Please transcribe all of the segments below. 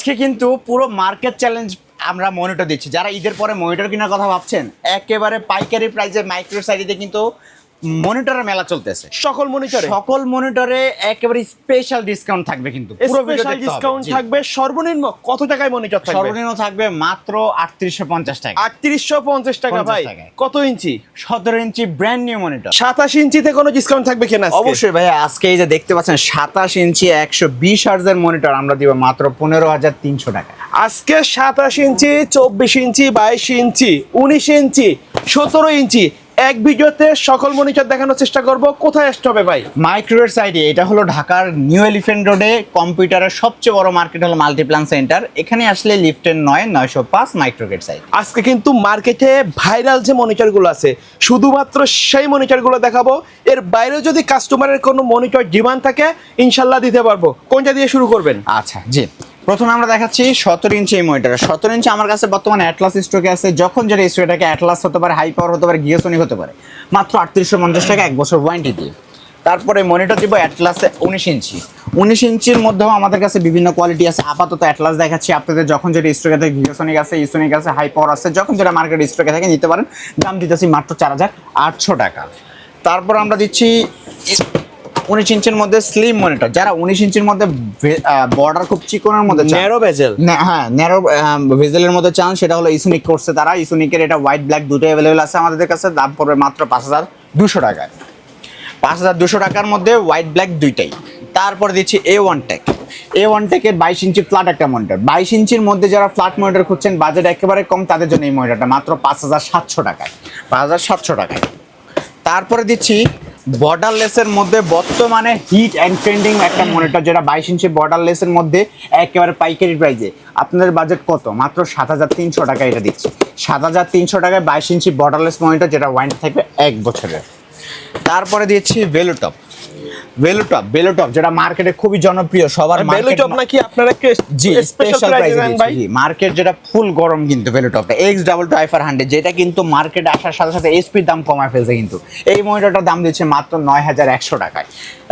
আজকে কিন্তু পুরো মার্কেট চ্যালেঞ্জ আমরা মনিটর দিচ্ছি। যারা ঈদের পরে মনিটর কেনার কথা ভাবছেন, একেবারে পাইকারি প্রাইসে মাইক্রো সাইজে কিন্তু মনিটরের মেলা চলতেছে। সকল মনিটরে একেবারে স্পেশাল ডিসকাউন্ট থাকবে, কিন্তু পুরো স্পেশাল ডিসকাউন্ট থাকবে। সর্বনিম্ন কত টাকায় মনিটর থাকবে? সর্বনিম্ন থাকবে মাত্র 3850 টাকা। 3850 টাকা ভাই। কত ইঞ্চি? 17 ইঞ্চি ব্র্যান্ড নিউ মনিটর। 27 ইঞ্চিতে কোনো ডিসকাউন্ট থাকবে কিনা? অবশ্যই ভাই, আজকে এই যে দেখতে পাচ্ছেন 27 ইঞ্চি 120 হার্টজের মনিটর আমরা দিব মাত্র 15300 টাকা। আজকে 27 ইঞ্চি, 24 ইঞ্চি, 22 ইঞ্চি, 19 ইঞ্চি, 17 ইঞ্চি এক ভিডিওতে সকল মনিটর দেখানোর চেষ্টা করব। কোথায় আসতে হবে ভাই? মাইক্রোওয়েভ সাইডে। এটা হলো ঢাকার নিউ এলিফ্যান্ট রোডে কম্পিউটারের সবচেয়ে বড় মার্কেট হলো মাল্টিপ্লান সেন্টার। এখানে আসলে লিফটের 905 মাইক্রোওয়েভ সাইড। আজকে কিন্তু মার্কেটে ভাইরাল যে মনিটরগুলো আছে শুধুমাত্র সেই মনিটরগুলো দেখাবো। এর বাইরেও যদি কাস্টমারের কোনো মনিটর ডিমান্ড থাকে ইনশাল্লাহ দিতে পারবো। কোনটা দিয়ে শুরু করবেন? আচ্ছা জি, প্রথমে আমরা দেখাচ্ছি 17 ইঞ্চি এই মনিটর। 17 ইঞ্চি আমার কাছে বর্তমানে অ্যাটলাস স্টকে আছে। যখন যেটা স্টকে থাকে, অ্যাটলাস হতে পারে, হাই পাওয়ার হতে পারে, গিগাসনিক হতে পারে, মাত্র 3850 টাকা 1 বছর ওয়ারেন্টি দিয়ে। তারপরে মনিটর দিব অ্যাটলাসে 19 ইঞ্চি। 19 ইঞ্চির মধ্যেও আমাদের কাছে বিভিন্ন কোয়ালিটি আছে। আপাতত অ্যাটলাস দেখাচ্ছি আপনাদের। যখন যেটা স্টকে থাকে, গিগাসনিক আছে, ইসোনিক আছে, হাই পাওয়ার আছে, যখন যেটা মার্কেট স্টকে থাকে নিতে পারেন। দাম দিতেছি মাত্র 4800 টাকা। তারপর আমরা দিচ্ছি 19 ইঞ্চির মধ্যে স্লিম মনিটর। যারা 19 ইঞ্চির মধ্যে বর্ডার খুব চিকনের মধ্যে চান, ন্যারো বেজেল, হ্যাঁ ন্যারো বেজেলের মধ্যে চান, সেটা হলো ইসোনিক করছে তারা। ইসোনিকের এটা হোয়াইট ব্ল্যাক দুটো অ্যাভেলেবেল আছে আমাদের কাছে। দাম পড়বে মাত্র 5200 টাকায়। 5200 টাকার মধ্যে হোয়াইট ব্ল্যাক দুইটাই। তারপর দিচ্ছি A1 টেক। A1 টেকের 22 ইঞ্চি ফ্ল্যাট একটা মনিটর। 22 ইঞ্চির মধ্যে যারা ফ্ল্যাট মনিটর খুঁজছেন, বাজেট একেবারে কম, তাদের জন্য এই মনিটরটা মাত্র 5700 টাকায়। 5700 টাকায়। তারপরে দিচ্ছি বর্ডারলেসের মধ্যে বর্তমানে হিট অ্যান্ড ট্রেন্ডিং একটা মনিটর, যেটা 22 ইঞ্চি বর্ডারলেসের মধ্যে একেবারে পাইকারি প্রাইজে। আপনাদের বাজেট কত? মাত্র 7300 টাকা এটা দিচ্ছি। 7300 টাকায় 22 ইঞ্চি বর্ডারলেস মনিটর, যেটা ওয়ারেন্টি থাকবে 1 বছরের। তারপরে দিচ্ছি ভেলোটপ। ভেলোটপ যেটা মার্কেটে খুবই জনপ্রিয় সবার। ভেলোটপ নাকি আপনারা জি স্পেশাল প্রাইসে দিচ্ছি। মার্কেট যেটা ফুল গরম কিন্তু ভেলোটপটা X22i400, যেটা কিন্তু মার্কেটে আসার সাথে সাথে এসপির দাম কমায় ফেলছে। কিন্তু এই মনিটরটার দাম দিচ্ছে মাত্র 9100 টাকায়।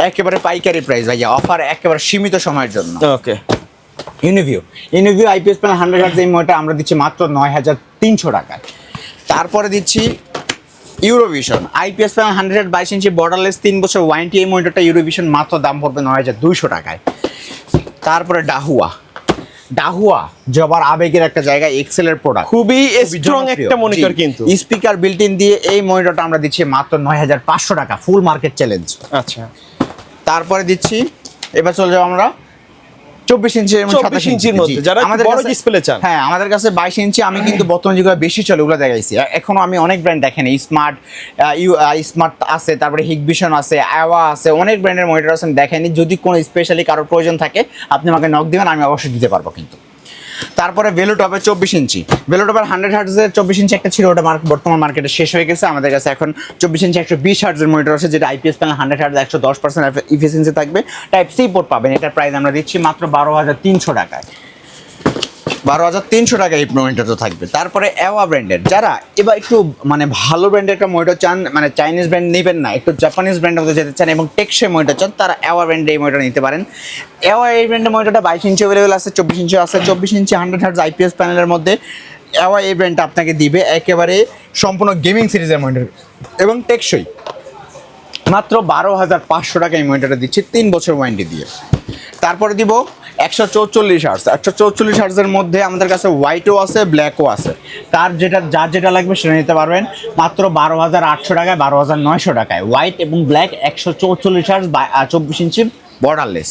একেবারে পাইকারি প্রাইস ভাইয়া, অফার একেবারে সীমিত সময়ের জন্য। ওকে। ইউনিভিউ আইপিএস প্যানেল 100 হার্টজ এই মনিটর আমরা দিচ্ছি মাত্র 9300 টাকায়। তারপরে দিচ্ছি ইউরোভিশন আইপিএস প্যানেল 100 22 ইঞ্চি বর্ডারলেস 3 বছর ওয়ারেন্টি এই মনিটরটা ইউরোভিশন, মাত্র দাম পড়বে 9200 টাকায়। তারপরে ডাহুয়া জবার আবেগের একটা জায়গা, এক্সেলের প্রোডাক্ট, খুবই স্ট্রং একটা মনিটর। কিন্তু স্পিকার বিল্ট ইন দিয়ে এই মনিটরটা আমরা দিচ্ছি মাত্র 9500 টাকা, ফুল মার্কেট চ্যালেঞ্জ। আচ্ছা, তারপরে দিচ্ছি, এবার চলে যাবো আমরা 24 ইঞ্চি এবং 27 ইঞ্চির মধ্যে যারা আমাদের বড় ডিসপ্লে চান। হ্যাঁ, আমাদের কাছে 22 ইঞ্চি আমি কিন্তু বর্তমানে যেগুলো বেশি চলে ওগুলো দেখাইছি। এখনো আমি অনেক ব্র্যান্ড দেখেনি। স্মার্ট আছে, তারপরে হিগভিশন আছে, আওয়া আছে, অনেক ব্র্যান্ডের মনিটর আছে দেখেনি। যদি কোনো স্পেশালি কারোর প্রয়োজন থাকে আপনি আমাকে নক দিবেন, আমি অবশ্যই দিতে পারবো। কিন্তু তারপরে ভেলোটপের 24 ইঞ্চি, ভেলোটপের 100 হার্টজের 24 ইঞ্চি একটা ছিল, ওটা বর্তমান মার্কেটে শেষ হয়ে গেছে। আমাদের কাছে এখন 24 ইঞ্চি 120 হার্টজের মনিটর আছে, যেটা আইপিএস প্যানেল 100 হার্টজ 110% ইফিসিয়েন্সি থাকবে। টাইপ সি পোর্ট পাবেন। এটার প্রাইস আমরা দিচ্ছি মাত্র 12300 টাকায়। 12300 টাকায় এই মনিটরটা থাকবে। তারপরে অ্যাওয়া ব্র্যান্ডের, যারা এবার একটু মানে ভালো ব্র্যান্ডের একটা মনিটর চান, মানে চাইনিজ ব্র্যান্ড নেবেন না, একটু জাপানিজ ব্র্যান্ডের মধ্যে যেতে চান এবং টেকসই মনিটর চান, তারা অ্যাওয়া ব্র্যান্ডের এই মনিটর নিতে পারেন। অ্যাওয়া এই ব্র্যান্ডের মনিটরটা 22 ইঞ্চি অ্যাভেলেবেল আছে, 24 ইঞ্চি আছে। 24 ইঞ্চি 100 হার্টজ আইপিএস প্যানেলের মধ্যে অ্যাওয়া এই ব্র্যান্ডটা আপনাকে দিবে একেবারে সম্পূর্ণ গেমিং সিরিজের মনিটর এবং টেকসই। মাত্র 12500 টাকা এই মনিটরটা দিচ্ছি 3 বছর ওয়ারেন্টি দিয়ে। তারপরে দিব 144 হার্টজ। 144 হার্টজের মধ্যে আমাদের কাছে হোয়াইটও আছে, ব্ল্যাকও আছে। যার যেটা লাগবে সেটা নিতে পারবেন মাত্র 12800 টাকায়, 12900 টাকায়। হোয়াইট এবং ব্ল্যাক 144 হার্টজ 24 ইঞ্চি বর্ডারলেস।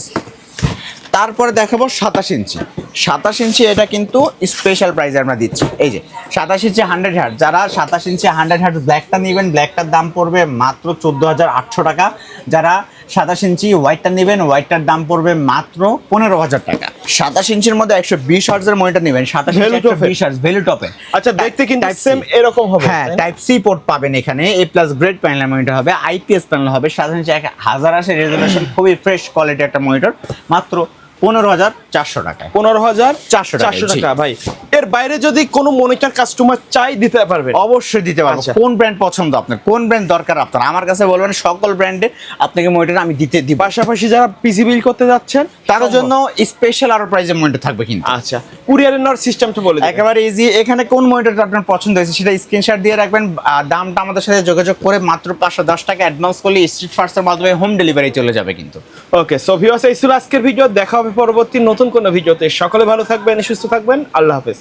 তারপরে দেখাবো 27 ইঞ্চি। 27 ইঞ্চি এটা কিন্তু স্পেশাল প্রাইসে আমরা দিচ্ছি। এই যে 27 ইঞ্চি 100 হার্টজ, যারা 27 ইঞ্চি 100 হার্টজ ব্ল্যাকটা নেবেন, ব্ল্যাকটার দাম পড়বে মাত্র 14800 টাকা। যারা 27 ইঞ্চি হোয়াইটটা নেবেন, হোয়াইটটার দাম পড়বে মাত্র 15000 টাকা। 27 ইঞ্চির মধ্যে 120 হার্টজের মনিটর নেবেন, 27 ইঞ্চি 120 হার্টজ ভেলোটপে। আচ্ছা, দেখতে কিন্তু সেম এরকম হবে। হ্যাঁ, টাইপ সি পোর্ট পাবেন এখানে। এ প্লাস গ্রেড প্যানেলের মনিটর হবে, আইপিএস প্যানেল হবে, 27 ইঞ্চি 1080 রেজোলিউশন, খুবই ফ্রেশ কোয়ালিটি একটা মনিটর, মাত্র 15400 টাকায়। 15400 টাকা ভাই। এর বাইরে যদি কোনো মনিটর কাস্টমার চাই দিতে পারবেন? অবশ্যই দিতে পারবো। আচ্ছা। কোন ব্র্যান্ড পছন্দ আপনার, কোন ব্র্যান্ড দরকার আপনার, আমার কাছে বলবেন, সকল ব্র্যান্ডে আপনাকে মনিটর আমি দিতে দিব। পাশাপাশি যারা পিসি বিল করতে যাচ্ছেন তার জন্য স্পেশাল আরো প্রাইজের মনিটর থাকবে কিন্তু। আচ্ছা, কুরিয়ারে নেওয়ার সিস্টেমটা বলে দিন। একেবারে ইজি। এখানে কোন মনিটরটা আপনার পছন্দ হয়েছে সেটা স্ক্রিনশট দিয়ে রাখবেন, আর দামটা আমাদের সাথে যোগাযোগ করে মাত্র 510 টাকা অ্যাডভান্স করলে স্ট্রিট ফার্স্টের মাধ্যমে হোম ডেলিভারি চলে যাবে কিন্তু। ওকে, সো ভিউয়ার্স, এই ছিল আজকের ভিডিও। দেখা হবে পরবর্তী নতুন কোনো ভিডিওতে। সকলে ভালো থাকবেন, সুস্থ থাকবেন। আল্লাহ হাফেজ।